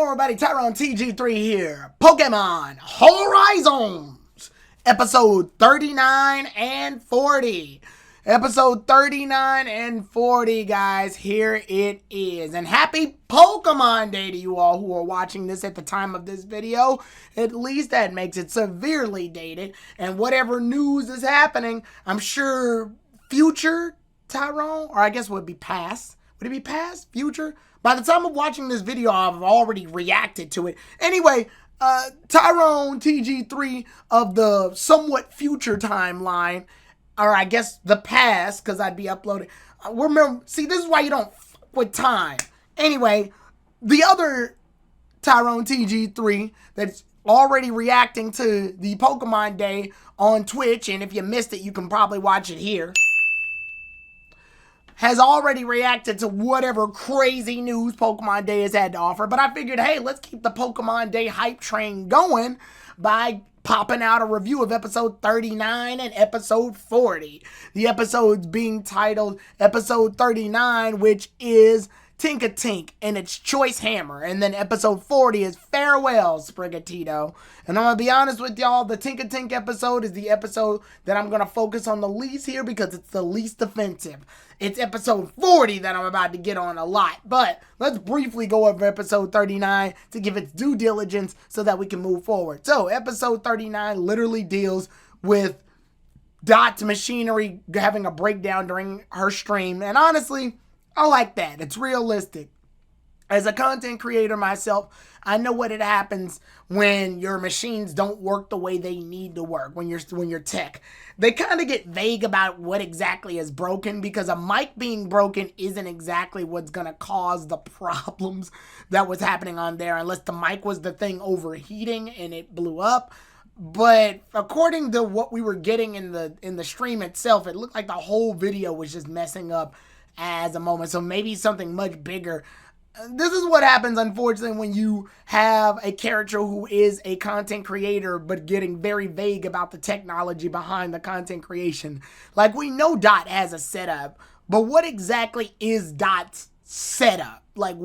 everybody, Tyrone TG3 here. Pokemon Horizons, episode 39 and 40. Episode 39 and 40, guys. Here it is. And happy Pokemon Day to you all who are watching this at the time of this video. At least that makes it severely dated. And whatever news is happening, I'm sure future Tyrone, or I guess would be past. Would it be past? Future? By the time of watching this video, I've already reacted to it. Anyway, Tyrone TG3 of the somewhat future timeline, or I guess the past, because I'd be uploading. Remember, see, this is why you don't f with time. Anyway, the other Tyrone TG3 that's already reacting to the Pokemon Day on Twitch, and if you missed it, you can probably watch it here, has already reacted to whatever crazy news Pokemon Day has had to offer. But I figured, hey, let's keep the Pokemon Day hype train going by popping out a review of episode 39 and episode 40. The episodes being titled episode 39, which is Tink and its Choice Hammer. And then episode 40 is Farewell, Sprigatito. And I'm going to be honest with y'all, the Tink episode is the episode that I'm going to focus on the least here because it's the least offensive. It's episode 40 that I'm about to get on a lot. But let's briefly go over episode 39 to give its due diligence so that we can move forward. So episode 39 literally deals with Dot's machinery having a breakdown during her stream. And honestly, I like that. It's realistic. As a content creator myself, I know what it happens when your machines don't work the way they need to work, when you're tech. They kind of get vague about what exactly is broken because a mic being broken isn't exactly what's going to cause the problems that was happening on there unless the mic was the thing overheating and it blew up. But according to what we were getting in the stream itself, it looked like the whole video was just messing up as a moment. So maybe something much bigger. This is what happens, unfortunately, when you have a character who is a content creator but getting very vague about the technology behind the content creation. Like, we know Dot has a setup, but what exactly is Dot's setup? Like,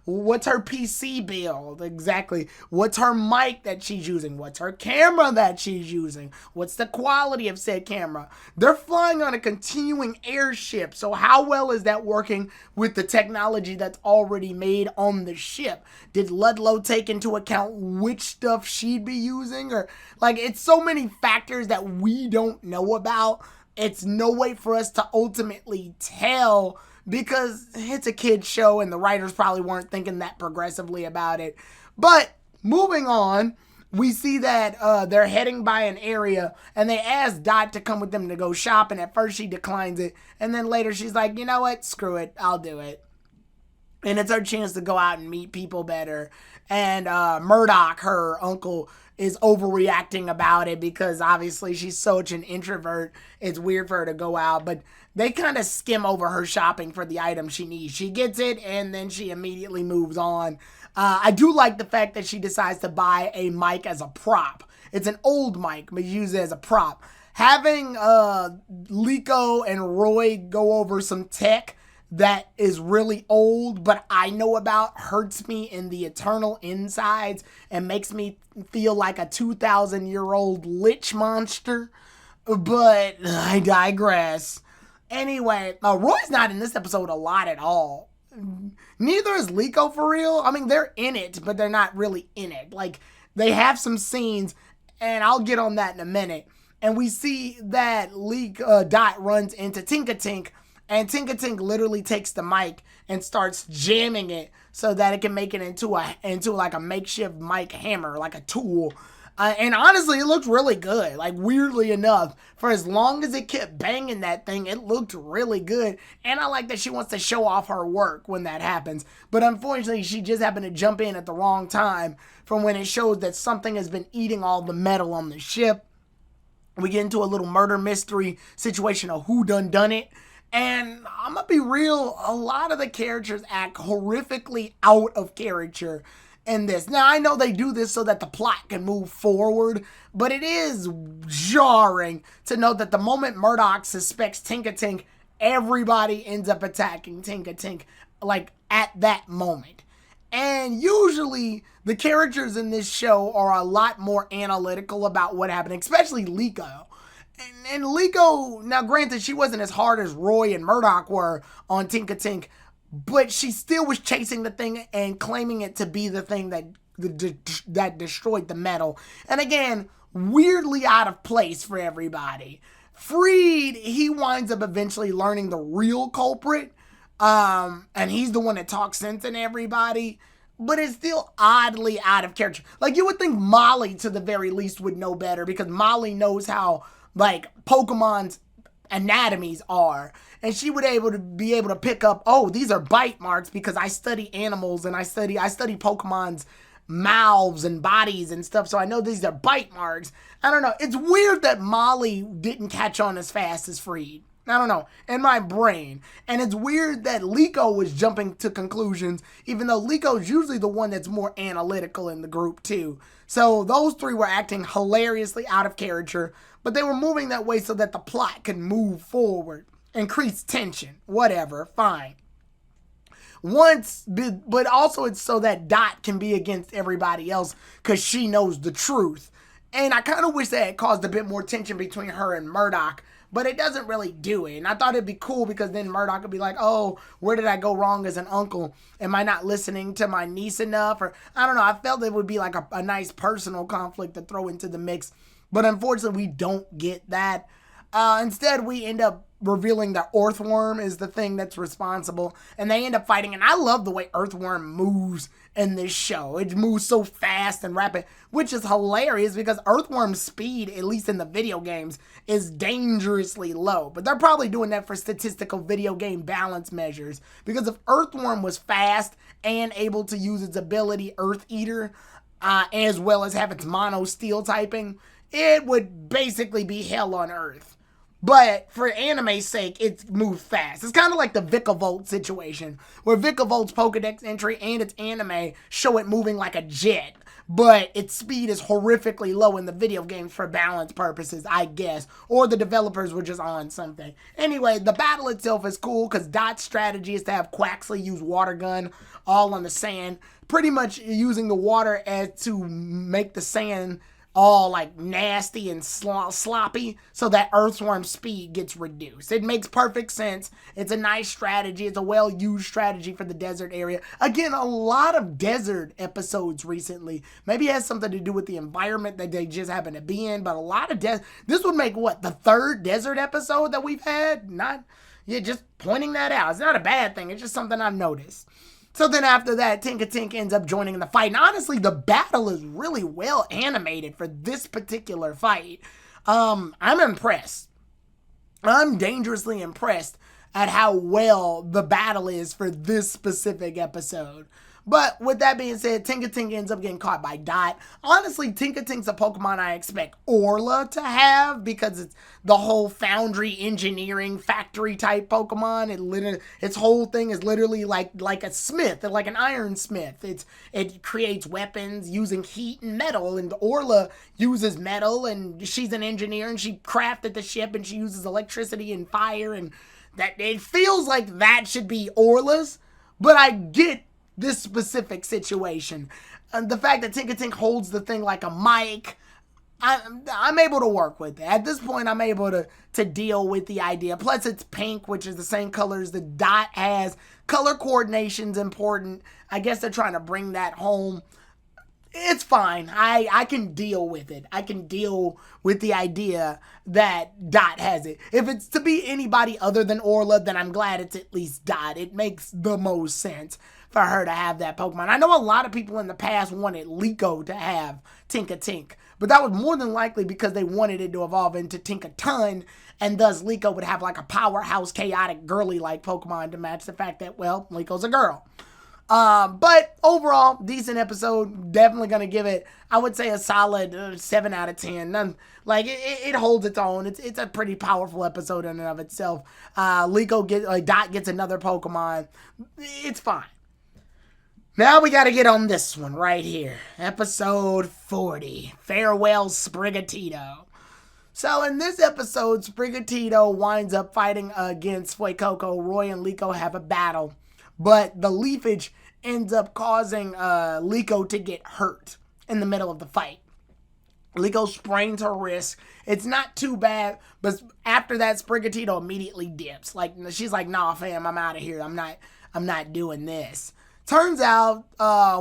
what's her PC build exactly? What's her mic that she's using? What's her camera that she's using? What's the quality of said camera? They're flying on a continuing airship, so how well is that working with the technology that's already made on the ship? Did Ludlow take into account which stuff she'd be using? Or, like, it's so many factors that we don't know about. It's no way for us to ultimately tell because it's a kid's show and the writers probably weren't thinking that progressively about it. But moving on, we see that they're heading by an area and they ask Dot to come with them to go shopping. At first she declines it, and then later she's like, you know what, screw it, I'll do it. And it's her chance to go out and meet people better. And Murdoch, her uncle, is overreacting about it because obviously she's such an introvert. It's weird for her to go out, but they kind of skim over her shopping for the item she needs. She gets it and then she immediately moves on. I do like the fact that she decides to buy a mic as a prop. It's an old mic, but use it as a prop. Having Liko and Roy go over some tech that is really old, but I know about, hurts me in the eternal insides and makes me feel like a 2,000-year-old lich monster. But I digress. Anyway, Roy's not in this episode a lot at all. Neither is Liko, for real. I mean, they're in it, but they're not really in it. Like, they have some scenes, and I'll get on that in a minute. And we see that Dot runs into Tink, and Tink literally takes the mic and starts jamming it so that it can make it into like a makeshift mic hammer, like a tool. And honestly, it looked really good. Like, weirdly enough, for as long as it kept banging that thing, it looked really good. And I like that she wants to show off her work when that happens. But unfortunately, she just happened to jump in at the wrong time from when it shows that something has been eating all the metal on the ship. We get into a little murder mystery situation of who done it. And I'm gonna be real, a lot of the characters act horrifically out of character in this. Now, I know they do this so that the plot can move forward, but it is jarring to know that the moment Murdoch suspects Tink, everybody ends up attacking Tink, like, at that moment. And usually the characters in this show are a lot more analytical about what happened, especially Liko. And Liko, now granted, she wasn't as hard as Roy and Murdoch were on Tinka Tink, but she still was chasing the thing and claiming it to be the thing that destroyed the metal. And again, weirdly out of place for everybody. Freed, he winds up eventually learning the real culprit, and he's the one that talks sense in everybody, but it's still oddly out of character. Like, you would think Molly, to the very least, would know better, because Molly knows how, like, Pokemon's anatomies are, and she would be able to pick up, oh, these are bite marks, because I study animals, and I study Pokemon's mouths and bodies and stuff, so I know these are bite marks. I don't know. It's weird that Molly didn't catch on as fast as Freed. I don't know, in my brain. And it's weird that Liko was jumping to conclusions, even though Liko's usually the one that's more analytical in the group too. So those three were acting hilariously out of character, but they were moving that way so that the plot could move forward. Increase tension, whatever, fine. But also it's so that Dot can be against everybody else because she knows the truth. And I kind of wish that it caused a bit more tension between her and Murdoch, but it doesn't really do it. And I thought it'd be cool because then Murdoch would be like, oh, where did I go wrong as an uncle? Am I not listening to my niece enough? Or I don't know. I felt it would be like a nice personal conflict to throw into the mix. But unfortunately, we don't get that. Instead, we end up revealing that Earthworm is the thing that's responsible, and they end up fighting. And I love the way Earthworm moves in this show. It moves so fast and rapid, which is hilarious because Earthworm's speed, at least in the video games, is dangerously low. But they're probably doing that for statistical video game balance measures, because if Earthworm was fast and able to use its ability Earth Eater, as well as have its mono steel typing, it would basically be hell on Earth. But for anime's sake, it moves fast. It's kind of like the Vikavolt situation, where Vikavolt's Pokedex entry and its anime show it moving like a jet, but its speed is horrifically low in the video games for balance purposes, I guess. Or the developers were just on something. Anyway, the battle itself is cool because Dot's strategy is to have Quaxley use water gun all on the sand, pretty much using the water as to make the sand all like nasty and sloppy so that Earthworm's speed gets reduced. It makes perfect sense. It's a nice strategy. It's a well-used strategy for the desert area. Again, a lot of desert episodes recently. Maybe it has something to do with the environment that they just happen to be in, but a lot of this would make what, the third desert episode that we've had? Just pointing that out. It's not a bad thing. It's just something I've noticed. So then after that, Tinka Tink ends up joining in the fight. And honestly, the battle is really well animated for this particular fight. I'm impressed. I'm dangerously impressed at how well the battle is for this specific episode. But with that being said, Tinka Tink ends up getting caught by Dot. Honestly, Tinka Tink's a Pokemon I expect Orla to have because it's the whole foundry engineering factory type Pokemon. Its whole thing is literally like a smith, like an ironsmith. It creates weapons using heat and metal, and Orla uses metal, and she's an engineer, and she crafted the ship, and she uses electricity and fire, and that it feels like that should be Orla's, but I get this specific situation. And the fact that Tinka Tink holds the thing like a mic, I'm able to work with it. At this point, I'm able to deal with the idea. Plus, it's pink, which is the same color as the Dot has. Color coordination's important. I guess they're trying to bring that home. It's fine. I can deal with it. I can deal with the idea that Dot has it. If it's to be anybody other than Orla, then I'm glad it's at least Dot. It makes the most sense for her to have that Pokemon. I know a lot of people in the past wanted Liko to have Tinka Tink, but that was more than likely because they wanted it to evolve into Tinkaton, and thus Liko would have like a powerhouse, chaotic, girly-like Pokemon to match the fact that, well, Liko's a girl. But overall, decent episode. Definitely going to give it, I would say, a solid 7 out of 10. It holds its own. It's a pretty powerful episode in and of itself. Dot gets another Pokemon. It's fine. Now we got to get on this one right here. Episode 40. Farewell, Sprigatito. So in this episode, Sprigatito winds up fighting against Fuecoco. Roy and Liko have a battle, but the leafage ends up causing Liko to get hurt in the middle of the fight. Liko sprains her wrist. It's not too bad, but after that, Sprigatito immediately dips. Like, she's like, "Nah, fam, I'm out of here. I'm not doing this." Turns out,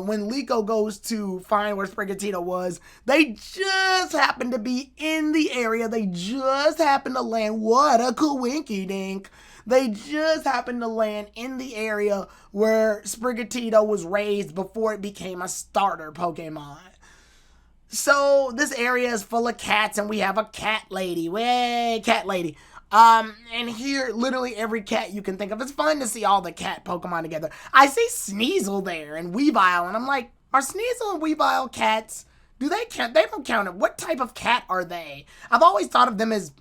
when Liko goes to find where Sprigatito was, they just happened to be in the area. They just happened to land. What a coinky-dink. They just happened to land in the area where Sprigatito was raised before it became a starter Pokemon. So this area is full of cats, and we have a cat lady. Way cat lady. And here, literally every cat you can think of. It's fun to see all the cat Pokemon together. I see Sneasel there and Weavile, and I'm like, are Sneasel and Weavile cats? Do they count? They don't count it. What type of cat are they? I've always thought of them as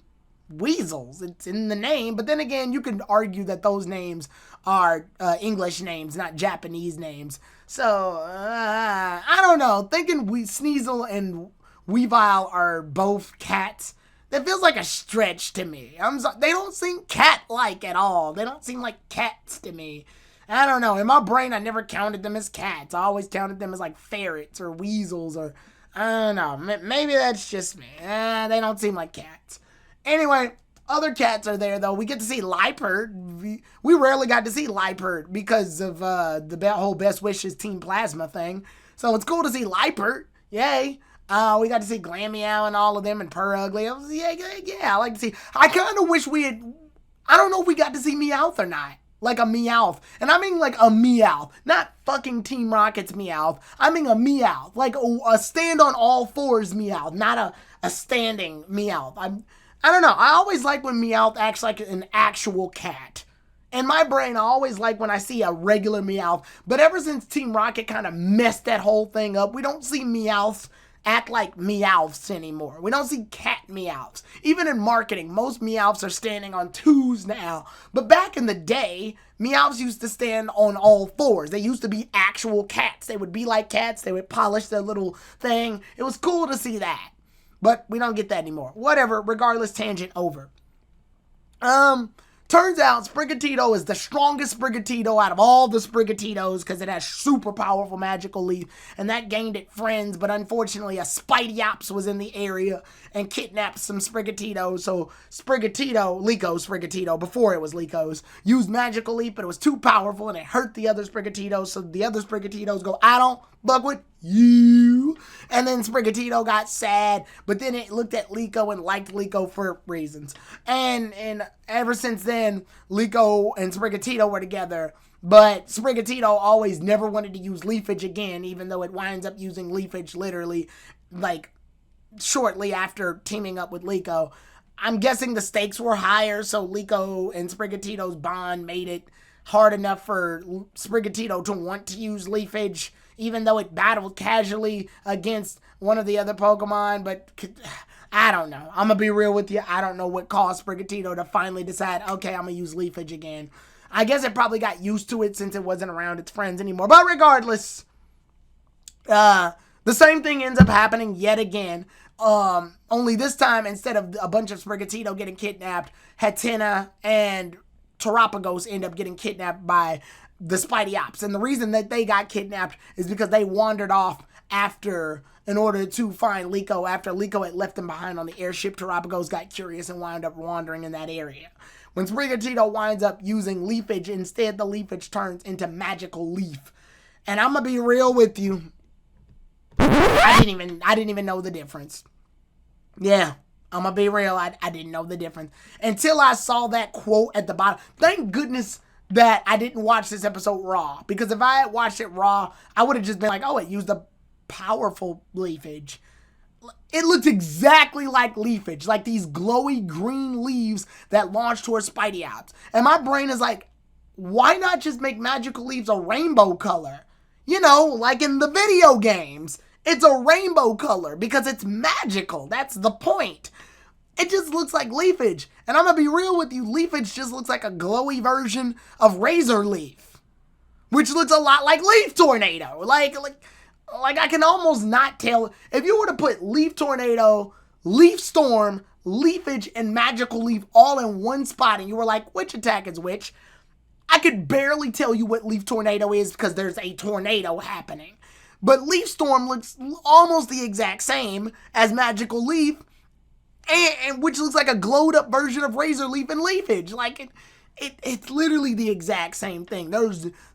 weasels. It's in the name, but then again, you can argue that those names are English names, not Japanese names. So, I don't know. Thinking Sneasel and Weavile are both cats, that feels like a stretch to me. They don't seem cat-like at all. They don't seem like cats to me. I don't know. In my brain, I never counted them as cats. I always counted them as like ferrets or weasels or, I don't know. Maybe that's just me. They don't seem like cats. Anyway, other cats are there, though. We get to see Liepard. We rarely got to see Liepard because of the whole Best Wishes Team Plasma thing. So it's cool to see Liepard. Yay. We got to see Glameow and all of them and Purugly. Yeah, I like to see. I kind of wish we had. I don't know if we got to see Meowth or not. Like a Meowth. And I mean like a Meowth. Not fucking Team Rocket's Meowth. I mean a Meowth. Like a stand on all fours Meowth. Not a standing Meowth. I don't know. I always like when Meowth acts like an actual cat. In my brain, I always like when I see a regular Meowth. But ever since Team Rocket kind of messed that whole thing up, we don't see Meowths act like Meowths anymore. We don't see cat Meowths. Even in marketing, most Meowths are standing on twos now. But back in the day, Meowths used to stand on all fours. They used to be actual cats. They would be like cats. They would polish their little thing. It was cool to see that. But we don't get that anymore. Whatever, regardless, tangent over. Turns out Sprigatito is the strongest Sprigatito out of all the Sprigatitos because it has super powerful magical leaf, and that gained it friends, but unfortunately a Spidey-Ops was in the area and kidnapped some Sprigatitos, so Liko's Sprigatito, before it was Liko's, used magical leaf, but it was too powerful and it hurt the other Sprigatitos, so the other Sprigatitos go, "I don't fuck with you." And then Sprigatito got sad, but then it looked at Liko and liked Liko for reasons. And ever since then, Liko and Sprigatito were together, but Sprigatito always never wanted to use Leafage again, even though it winds up using Leafage literally, like, shortly after teaming up with Liko. I'm guessing the stakes were higher, so Liko and Sprigatito's bond made it hard enough for Sprigatito to want to use Leafage, even though it battled casually against one of the other Pokemon. But I don't know. I'm going to be real with you. I don't know what caused Sprigatito to finally decide, okay, I'm going to use Leafage again. I guess it probably got used to it since it wasn't around its friends anymore. But regardless, the same thing ends up happening yet again. Only this time, instead of a bunch of Sprigatito getting kidnapped, Hatenna and Terapagos end up getting kidnapped by the Spidey-Ops. And the reason that they got kidnapped is because they wandered off in order to find Liko. After Liko had left them behind on the airship, Terapagos got curious and wound up wandering in that area. When Sprigatito winds up using Leafage, instead the Leafage turns into Magical Leaf. And I'm going to be real with you. I didn't even know the difference. Yeah. I'm going to be real. I didn't know the difference until I saw that quote at the bottom. Thank goodness that I didn't watch this episode raw, because if I had watched it raw, I would have just been like, oh, it used a powerful Leafage. It looks exactly like Leafage, like these glowy green leaves that launch towards Spidey-Ops. And my brain is like, why not just make Magical Leaves a rainbow color? You know, like in the video games. It's a rainbow color because it's magical. That's the point. It just looks like Leafage. And I'm going to be real with you. Leafage just looks like a glowy version of Razor Leaf, which looks a lot like Leaf Tornado. Like I can almost not tell. If you were to put Leaf Tornado, Leaf Storm, Leafage, and Magical Leaf all in one spot, and you were like, which attack is which? I could barely tell you what Leaf Tornado is because there's a tornado happening. But Leaf Storm looks almost the exact same as Magical Leaf, and which looks like a glowed up version of Razor Leaf and Leafage. Like it's literally the exact same thing.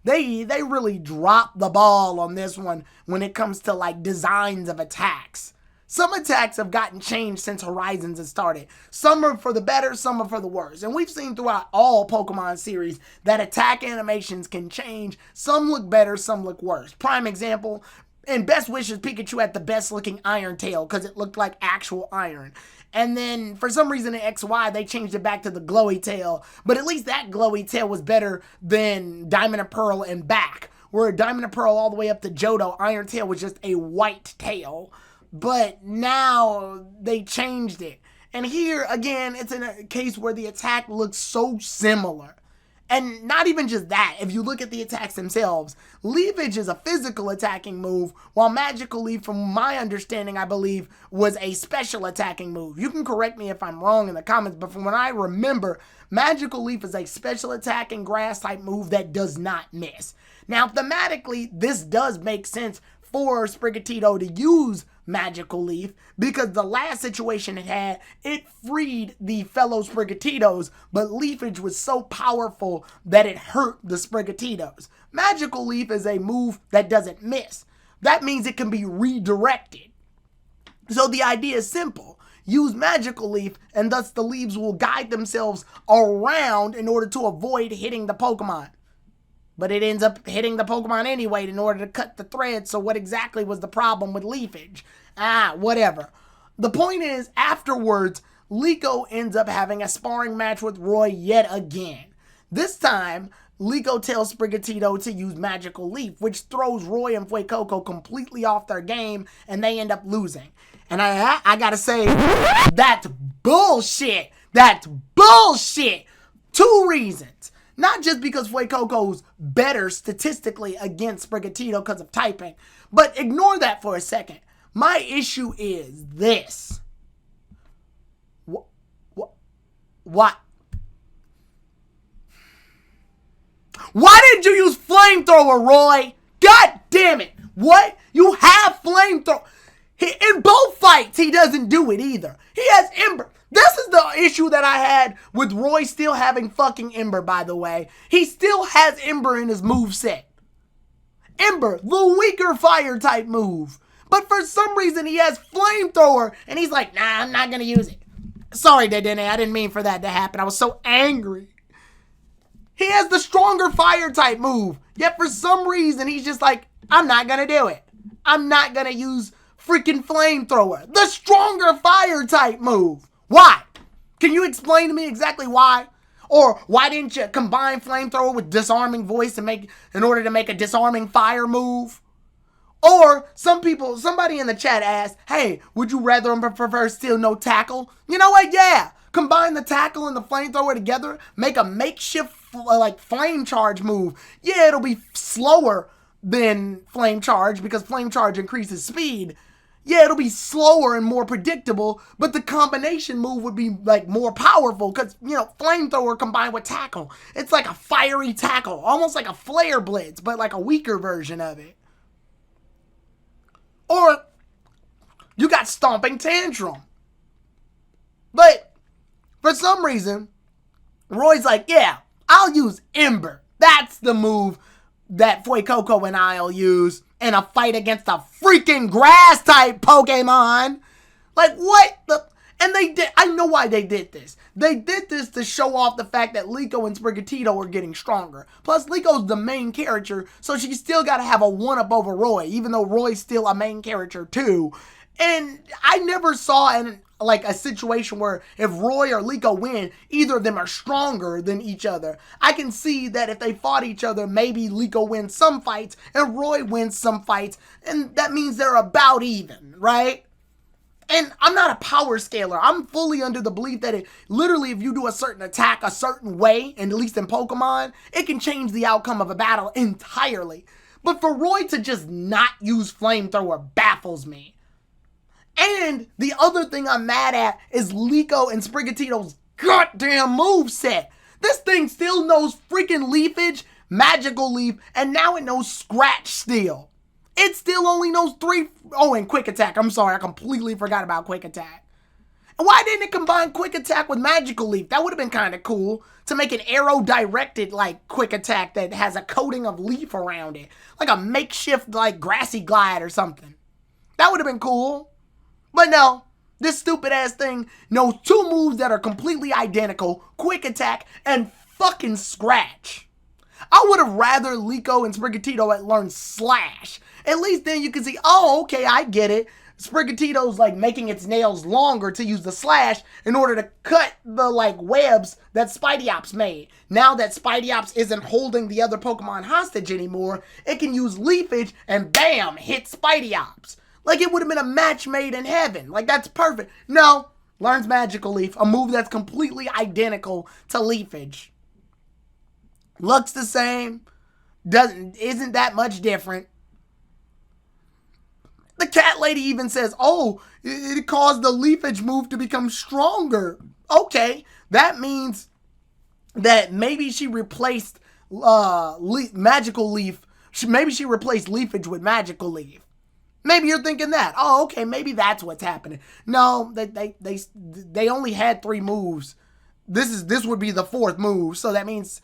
They really dropped the ball on this one when it comes to like designs of attacks. Some attacks have gotten changed since Horizons has started. Some are for the better, some are for the worse. And we've seen throughout all Pokemon series that attack animations can change. Some look better, some look worse. Prime example, in Best Wishes, Pikachu had the best looking Iron Tail because it looked like actual iron. And then for some reason in XY, they changed it back to the glowy tail. But at least that glowy tail was better than Diamond and Pearl and back. Where Diamond and Pearl all the way up to Johto, Iron Tail was just a white tail. But now they changed it. And here, again, it's in a case where the attack looks so similar. And not even just that, if you look at the attacks themselves, Leafage is a physical attacking move, while Magical Leaf, from my understanding, I believe, was a special attacking move. You can correct me if I'm wrong in the comments, but from what I remember, Magical Leaf is a special attacking grass type move that does not miss. Now, thematically, this does make sense for Sprigatito to use Magical Leaf because the last situation it had, it freed the fellow Sprigatitos, but Leafage was so powerful that it hurt the Sprigatitos. Magical Leaf is a move that doesn't miss. That means it can be redirected. So the idea is simple. Use Magical Leaf, and thus the leaves will guide themselves around in order to avoid hitting the Pokemon. But it ends up hitting the Pokemon anyway in order to cut the thread, so what exactly was the problem with Leafage? Whatever. The point is, afterwards, Liko ends up having a sparring match with Roy yet again. This time, Liko tells Sprigatito to use Magical Leaf, which throws Roy and Fuecoco completely off their game, and they end up losing. And I gotta say, that's bullshit. That's bullshit. 2 reasons. Not just because Fuecoco's better statistically against Sprigatito because of typing, but ignore that for a second. My issue is this. What? Why didn't you use Flamethrower, Roy? God damn it. What? You have Flamethrower. In both fights, he doesn't do it either. He has Ember. This is the issue that I had with Roy still having fucking Ember, by the way. He still has Ember in his moveset. Ember, the weaker fire type move. But for some reason, he has Flamethrower, and he's like, nah, I'm not going to use it. Sorry, Dedenne, I didn't mean for that to happen. I was so angry. He has the stronger fire type move, yet for some reason, he's just like, I'm not going to do it. I'm not going to use freaking Flamethrower, the stronger fire type move. Why? Can you explain to me exactly why? Or why didn't you combine Flamethrower with Disarming Voice in order to make a Disarming Fire move? Or somebody in the chat asked, hey, would you rather prefer Steel No Tackle? You know what? Yeah. Combine the Tackle and the Flamethrower together, make a makeshift like Flame Charge move. Yeah, it'll be slower than Flame Charge because Flame Charge increases speed. Yeah, it'll be slower and more predictable, but the combination move would be like more powerful because, you know, Flamethrower combined with Tackle. It's like a fiery tackle, almost like a Flare Blitz, but like a weaker version of it. Or you got Stomping Tantrum. But for some reason, Roy's like, yeah, I'll use Ember. That's the move that Fuecoco and I'll use in a fight against a freaking grass type Pokemon. Like what the? And they did. I know why they did this. They did this to show off the fact that Liko and Sprigatito are getting stronger. Plus, Liko's the main character, so she still got to have a one-up over Roy, even though Roy's still a main character too. And I never saw a situation where if Roy or Liko win, either of them are stronger than each other. I can see that if they fought each other, maybe Liko wins some fights and Roy wins some fights, and that means they're about even, right? And I'm not a power scaler. I'm fully under the belief that literally if you do a certain attack a certain way, and at least in Pokemon, it can change the outcome of a battle entirely. But for Roy to just not use Flamethrower baffles me. And the other thing I'm mad at is Liko and Sprigatito's goddamn moveset. This thing still knows freaking Leafage, Magical Leaf, and now it knows Scratch still. It still only knows 3. Oh, and Quick Attack. I'm sorry, I completely forgot about Quick Attack. And why didn't it combine Quick Attack with Magical Leaf? That would have been kind of cool to make an arrow-directed, like, Quick Attack that has a coating of leaf around it. Like a makeshift, like, Grassy Glide or something. That would have been cool. But no, this stupid-ass thing knows 2 moves that are completely identical, Quick Attack and fucking Scratch. I would have rather Liko and Sprigatito had learned Slash. At least then you can see, oh, okay, I get it. Sprigatito's like making its nails longer to use the slash in order to cut the like webs that Spidey made. Now that Spidey isn't holding the other Pokemon hostage anymore, it can use Leafage and bam, hit Spidey. Like it would have been a match made in heaven. Like that's perfect. No, learns Magical Leaf, a move that's completely identical to Leafage. Looks the same, isn't that much different. The cat lady even says, oh, it caused the Leafage move to become stronger. Okay, that means that maybe she replaced Magical Leaf. Maybe she replaced Leafage with Magical Leaf. Maybe you're thinking that. Oh, okay, maybe that's what's happening. No, they only had 3 moves. This would be the 4th move, so that means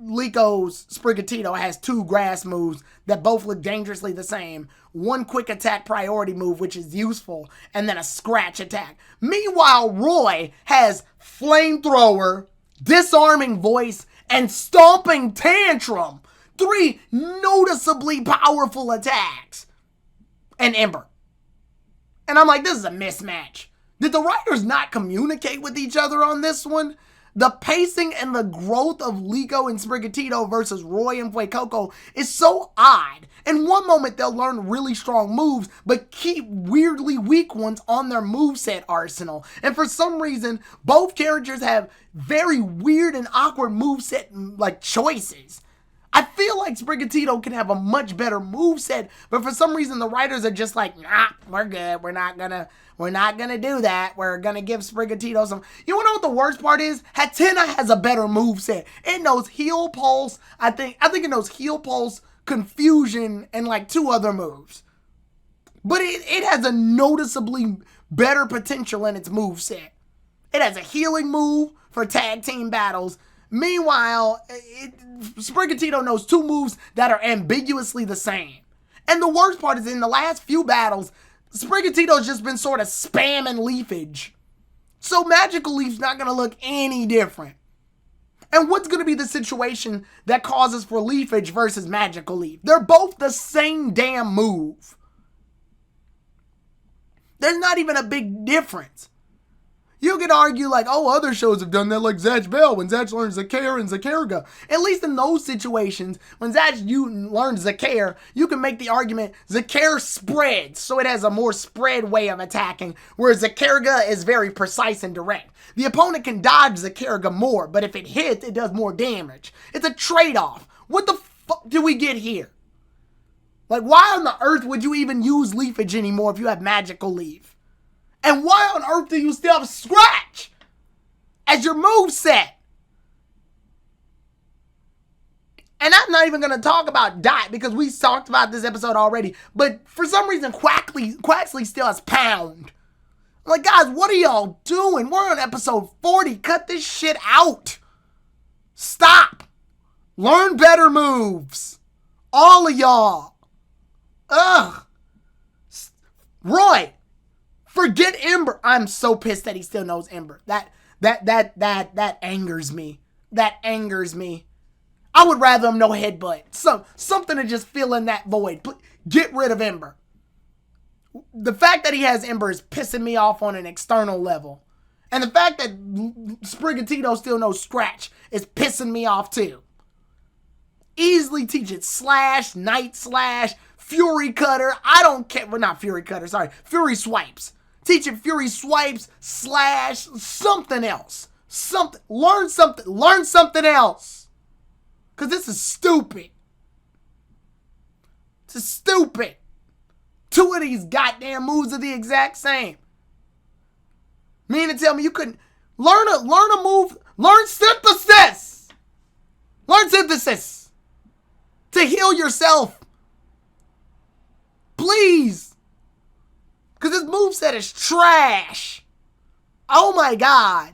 Liko's Sprigatito has 2 grass moves that both look dangerously the same. 1 Quick Attack priority move, which is useful, and then a Scratch attack. Meanwhile, Roy has Flamethrower, Disarming Voice, and Stomping Tantrum. 3 noticeably powerful attacks. And Ember. And I'm like, this is a mismatch. Did the writers not communicate with each other on this one? The pacing and the growth of Liko and Sprigatito versus Roy and Fuecoco is so odd. In one moment, they'll learn really strong moves, but keep weirdly weak ones on their moveset arsenal. And for some reason, both characters have very weird and awkward moveset like choices. I feel like Sprigatito can have a much better moveset, but for some reason the writers are just like, nah, we're good. We're not gonna do that. We're gonna give Sprigatito some. You wanna know what the worst part is? Hatenna has a better moveset. It knows Heal Pulse. I think it knows Heal Pulse, Confusion, and like 2 other moves. But it has a noticeably better potential in its moveset. It has a healing move for tag team battles. Meanwhile, Sprigatito knows 2 moves that are ambiguously the same. And the worst part is in the last few battles, Sprigatito's just been sort of spamming Leafage. So Magical Leaf's not going to look any different. And what's going to be the situation that causes for Leafage versus Magical Leaf? They're both the same damn move. There's not even a big difference. You could argue like, oh, other shows have done that, like Zatch Bell, when Zatch learns Zakare and Zakarga. At least in those situations, when Zatch learns Zakare, you can make the argument Zakare spreads, so it has a more spread way of attacking, whereas Zakarga is very precise and direct. The opponent can dodge Zakarga more, but if it hits, it does more damage. It's a trade-off. What the fuck did we get here? Like, why on the earth would you even use Leafage anymore if you have Magical Leaf? And why on earth do you still have Scratch as your moveset? And I'm not even going to talk about Dot because we talked about this episode already. But for some reason, Quaxley still has Pound. I'm like, guys, what are y'all doing? We're on episode 40. Cut this shit out. Stop. Learn better moves. All of y'all. Ugh. Roy. Forget Ember. I'm so pissed that he still knows Ember. That angers me. That angers me. I would rather him know Headbutt. Something to just fill in that void. Get rid of Ember. The fact that he has Ember is pissing me off on an external level. And the fact that Sprigatito still knows Scratch is pissing me off too. Easily teach it Slash, Night Slash, Fury Cutter. I don't care. Well, not Fury Cutter, sorry. Fury Swipes. Teach it Fury Swipes, Slash, something else. Learn something else. Because this is stupid. This is stupid. 2 of these goddamn moves are the exact same. Mean to tell me you couldn't Learn a move. Learn synthesis. Learn synthesis to heal yourself. Please. Because this moveset is trash. Oh my God.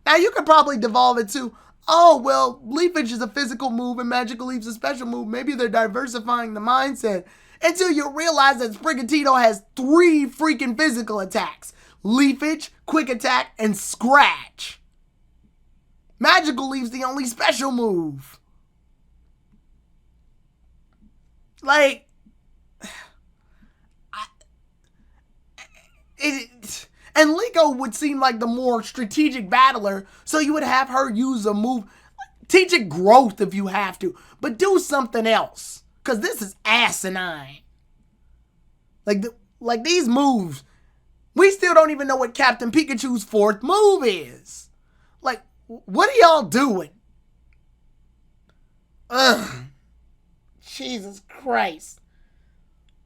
Now you could probably devolve it to, oh, well, Leafage is a physical move and Magical Leaf's a special move. Maybe they're diversifying the mindset. Until you realize that Sprigatito has 3 freaking physical attacks. Leafage, Quick Attack, and Scratch. Magical Leaf's the only special move. Like, and Liko would seem like the more strategic battler, so you would have her use a move. Teach it growth if you have to, but do something else. Because this is asinine. Like these moves, we still don't even know what Captain Pikachu's 4th move is. Like, what are y'all doing? Ugh. Jesus Christ.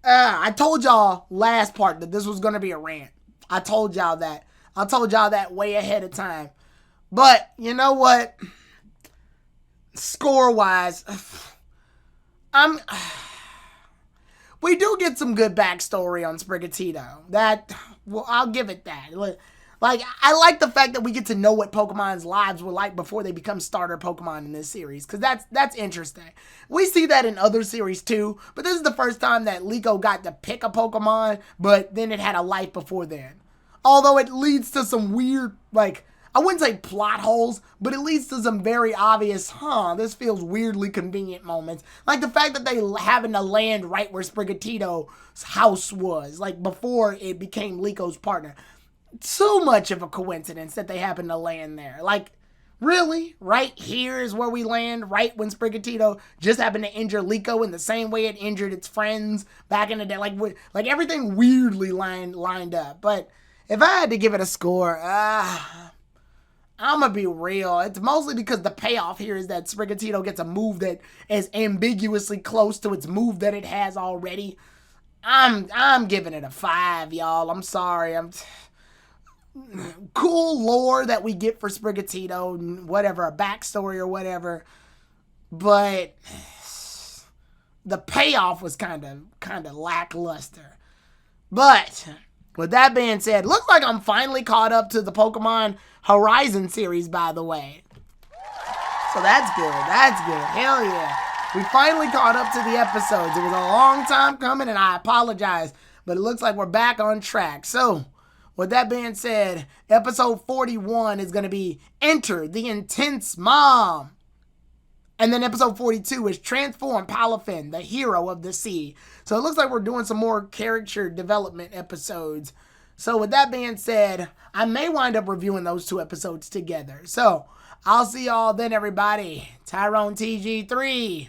I told y'all last part that this was going to be a rant. I told y'all that. I told y'all that way ahead of time. But, you know what? Score-wise, we do get some good backstory on Sprigatito. That, well, I'll give it that. Like, I like the fact that we get to know what Pokemon's lives were like before they become starter Pokemon in this series, because that's interesting. We see that in other series too, but this is the first time that Liko got to pick a Pokemon, but then it had a life before then. Although it leads to some weird, like, I wouldn't say plot holes, but it leads to some very obvious, this feels weirdly convenient moments. Like the fact that they having to land right where Sprigatito's house was, like before it became Liko's partner. Too much of a coincidence that they happen to land there. Like, really? Right here is where we land, right when Sprigatito just happened to injure Liko in the same way it injured its friends back in the day. Like everything weirdly lined up. But if I had to give it a score, I'm going to be real. It's mostly because the payoff here is that Sprigatito gets a move that is ambiguously close to its move that it has already. I'm giving it a 5, y'all. I'm sorry. Cool lore that we get for Sprigatito, whatever, a backstory or whatever, but the payoff was kind of lackluster. But with that being said, looks like I'm finally caught up to the Pokemon Horizon series, by the way. So that's good. That's good. Hell yeah. We finally caught up to the episodes. It was a long time coming, and I apologize, but it looks like we're back on track. So with that being said, episode 41 is going to be Enter the Intense Mom. And then episode 42 is Transform Palafin, the hero of the sea. So it looks like we're doing some more character development episodes. So with that being said, I may wind up reviewing those 2 episodes together. So I'll see y'all then, everybody. Tyrone TG3.